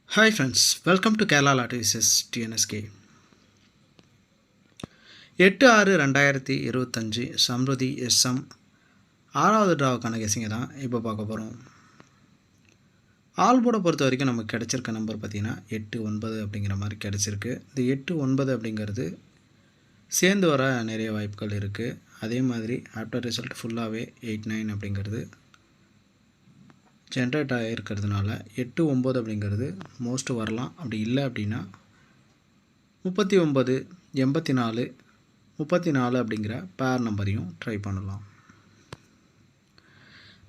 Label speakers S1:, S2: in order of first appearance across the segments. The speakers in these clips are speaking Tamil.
S1: Hi friends, welcome to Kerala Lottery Wishes TNSK. 8/6/2025 Samriddhi SM ஆறாவது டிராவுக்கான கெஸிங்கை தான் இப்போ பார்க்க போகிறோம். ஆல் போர்டை பொறுத்த வரைக்கும் நமக்கு கிடச்சிருக்க நம்பர் பார்த்திங்கன்னா 8-9 அப்படிங்கிற மாதிரி கிடச்சிருக்கு. இந்த 8-9 அப்படிங்கிறது சேர்ந்து வர நிறைய வாய்ப்புகள் இருக்குது. அதே மாதிரி ஆஃப்டர் ரிசல்ட் ஃபுல்லாகவே 8-9 அப்படிங்கிறது ஜென்ரேட் ஆகிருக்கிறதுனால 8-9 அப்படிங்கிறது மோஸ்ட் வரலாம். அப்படி இல்லை அப்படின்னா 39, 84, 34 அப்படிங்கிற பேர் நம்பரையும் ட்ரை பண்ணலாம்.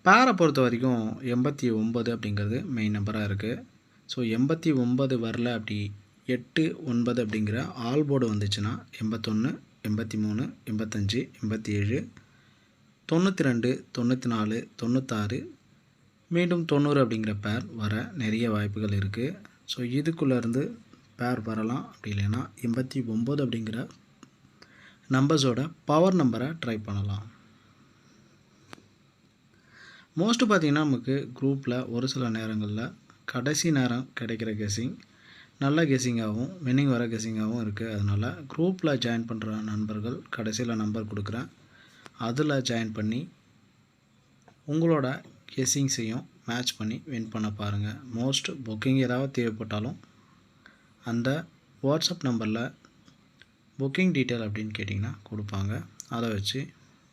S1: பேரை பொறுத்த வரைக்கும் 89 அப்படிங்கிறது மெயின் நம்பராக இருக்குது. ஸோ 89 வரல, அப்படி 8-9 அப்படிங்கிற ஆல் போர்டு வந்துச்சுன்னா 81, 83, 85, 87, 92, 94, 96, மீண்டும் 90 அப்படிங்கிற பேர் வர நிறைய வாய்ப்புகள் இருக்குது. ஸோ இதுக்குள்ளேருந்து பேர் வரலாம். அப்படி இல்லைன்னா 89 அப்படிங்கிற நம்பர்ஸோட பவர் நம்பரை ட்ரை பண்ணலாம். மோஸ்ட்டு பார்த்திங்கன்னா நமக்கு குரூப்பில் ஒரு சில நேரங்களில் கடைசி நேரம் கிடைக்கிற கெஸிங் நல்ல கெஸிங்காகவும் வின்னிங் வர கெஸிங்காகவும் இருக்குது. அதனால் குரூப்பில் ஜாயின் பண்ணுற நண்பர்கள் கடைசியில் நம்பர் கொடுக்குறேன், அதில் ஜாயின் பண்ணி உங்களோட கெஸிங்ஸையும் மேட்ச் பண்ணி வின் பண்ண பாருங்கள். மோஸ்ட் புக்கிங் ஏதாவது தேவைப்பட்டாலும் அந்த வாட்ஸ்அப் நம்பரில் புக்கிங் டீட்டெயில் அப்படின்னு கேட்டிங்கன்னா கொடுப்பாங்க. அதை வச்சு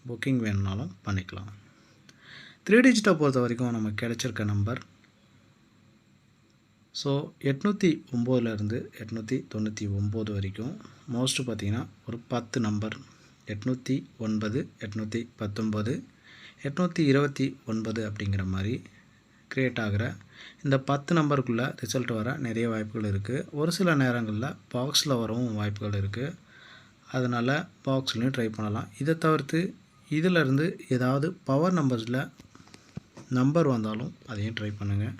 S1: புக்கிங் வேணுனாலும் பண்ணிக்கலாம். 3 டிஜிட்டை பொறுத்த வரைக்கும் நமக்கு கிடைச்சிருக்க நம்பர் ஸோ 809லேருந்து 899 வரைக்கும் மோஸ்ட்டு பார்த்திங்கன்னா ஒரு 10 நம்பர் 809, 819, 829 அப்படிங்கிற மாதிரி க்ரியேட் ஆகிற இந்த 10 நம்பருக்குள்ளே ரிசல்ட் வர நிறைய வாய்ப்புகள் இருக்குது. ஒரு சில நேரங்களில் பாக்ஸில் வரவும் வாய்ப்புகள் இருக்குது. அதனால் பாக்ஸ்லையும் ட்ரை பண்ணலாம். இதை தவிர்த்து இதிலேருந்து ஏதாவது பவர் நம்பர்ஸில் நம்பர் வந்தாலும் அதையும் ட்ரை பண்ணுங்கள்.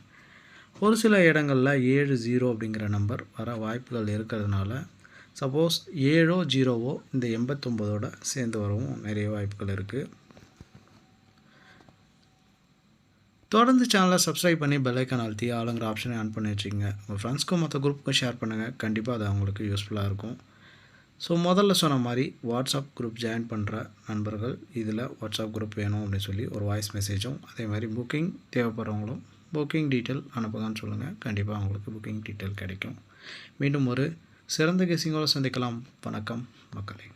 S1: ஒரு சில இடங்களில் 7-0 அப்படிங்கிற நம்பர் வர வாய்ப்புகள் இருக்கிறதுனால சப்போஸ் 7-0 இந்த 89ஓட சேர்ந்து வரவும் நிறைய வாய்ப்புகள் இருக்குது. தொடர்ந்து சேனலை சப்ஸ்கிரைப் பண்ணி பெல் ஐக்கான் அழுத்தி ஆளுங்கிற ஆப்ஷனை ஆன் பண்ணி வச்சுக்கோங்க. உங்கள் ஃப்ரெண்ட்ஸ்க்கும் மற்ற குரூப்புக்கும் ஷேர் பண்ணுங்கள். கண்டிப்பாக அது அவங்களுக்கு யூஸ்ஃபுல்லாக இருக்கும். ஸோ முதல்ல சொன்ன மாதிரி வாட்ஸ்அப் குரூப் ஜாயின் பண்ணுற நண்பர்கள் இதில் வாட்ஸ்அப் குரூப் வேணும் அப்படின்னு சொல்லி ஒரு வாய்ஸ் மெசேஜும், அதே மாதிரி புக்கிங் தேவைப்படுறவங்களும் புக்கிங் டீட்டெயில் அனுப்புங்கன்னு சொல்லுங்கள். கண்டிப்பாக அவங்களுக்கு புக்கிங் டீட்டெயில் கிடைக்கும். மீண்டும் ஒரு சிறந்த கெஸிங்கோடு சந்திக்கலாம். வணக்கம் மக்களே.